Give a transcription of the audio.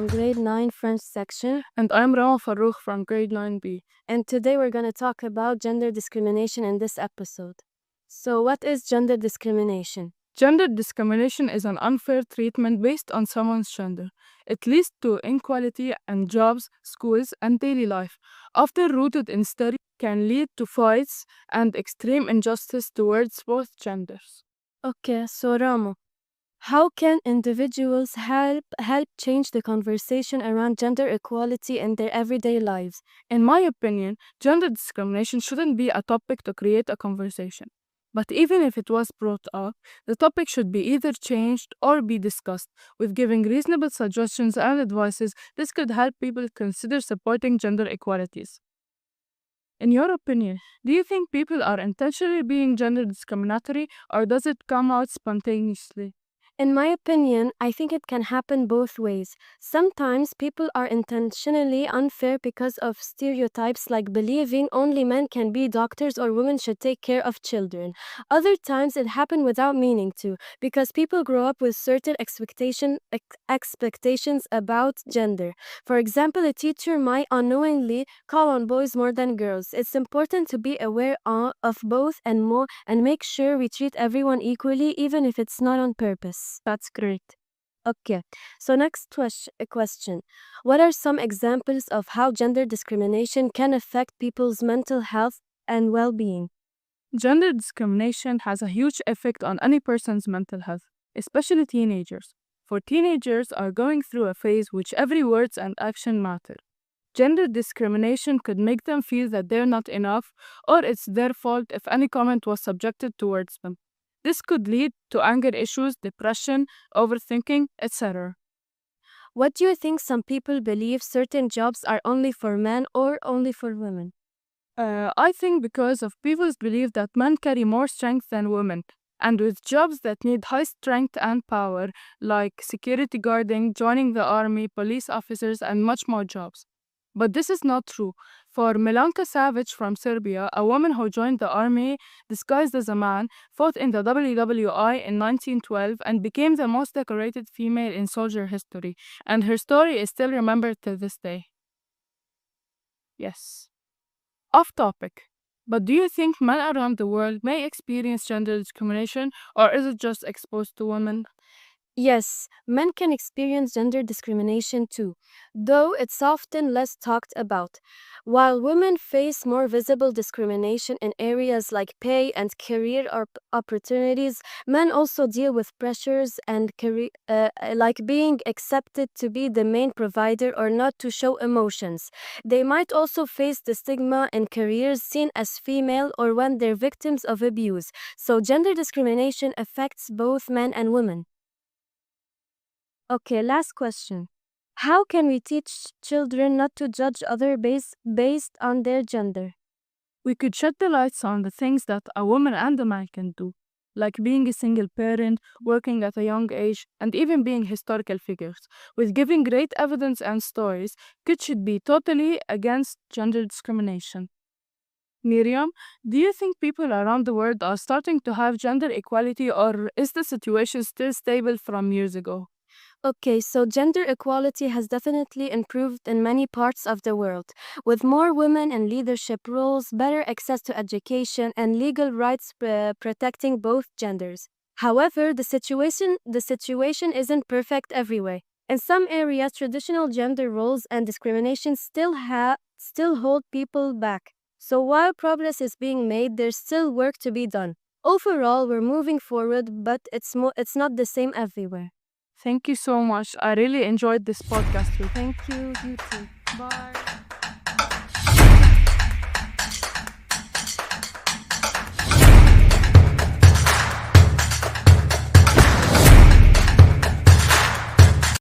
from grade 9 French section. And I'm Rama Farroukh from grade 9B. And today we're going to talk about gender discrimination in this episode. So, what is gender discrimination? Gender discrimination is an unfair treatment based on someone's gender. It leads to inequality in jobs, schools, and daily life. Often rooted in stereotypes, can lead to fights and extreme injustice towards both genders. Okay, so Rama, how can individuals help change the conversation around gender equality in their everyday lives? In my opinion, gender discrimination shouldn't be a topic to create a conversation. But even if it was brought up, the topic should be either changed or be discussed. With giving reasonable suggestions and advices, this could help people consider supporting gender equalities. In your opinion, do you think people are intentionally being gender discriminatory, or does it come out spontaneously? In my opinion, I think it can happen both ways. Sometimes people are intentionally unfair because of stereotypes like believing only men can be doctors or women should take care of children. Other times it happens without meaning to, because people grow up with certain expectations about gender. For example, a teacher might unknowingly call on boys more than girls. It's important to be aware of both and make sure we treat everyone equally, even if it's not on purpose. That's great. Okay, so next question. What are some examples of how gender discrimination can affect people's mental health and well-being? Gender discrimination has a huge effect on any person's mental health, especially teenagers. For teenagers are going through a phase which every word and action matter. Gender discrimination could make them feel that they're not enough or it's their fault if any comment was subjected towards them. This could lead to anger issues, depression, overthinking, etc. What do you think some people believe certain jobs are only for men or only for women? I think because of people's belief that men carry more strength than women, and with jobs that need high strength and power, like security guarding, joining the army, police officers, and much more jobs. But this is not true. For Milanka Savic from Serbia, a woman who joined the army disguised as a man, fought in the WWI in 1912, and became the most decorated female in soldier history, and her story is still remembered to this day. Yes. Off topic. But do you think men around the world may experience gender discrimination, or is it just exposed to women? Yes, men can experience gender discrimination too, though it's often less talked about. While women face more visible discrimination in areas like pay and career opportunities, men also deal with pressures and like being accepted to be the main provider or not to show emotions. They might also face the stigma in careers seen as female or when they're victims of abuse. So gender discrimination affects both men and women. Okay, last question. How can we teach children not to judge others based on their gender? We could shed the lights on the things that a woman and a man can do, like being a single parent, working at a young age, and even being historical figures. With giving great evidence and stories, kids should be totally against gender discrimination. Myriam, do you think people around the world are starting to have gender equality, or is the situation still stable from years ago? Okay, so gender equality has definitely improved in many parts of the world, with more women in leadership roles, better access to education, and legal rights protecting both genders. However, the situation isn't perfect everywhere. In some areas, traditional gender roles and discrimination still hold people back. So while progress is being made, there's still work to be done. Overall, we're moving forward, but it's not the same everywhere. Thank you so much. I really enjoyed this podcast too. Thank you, you too. Bye.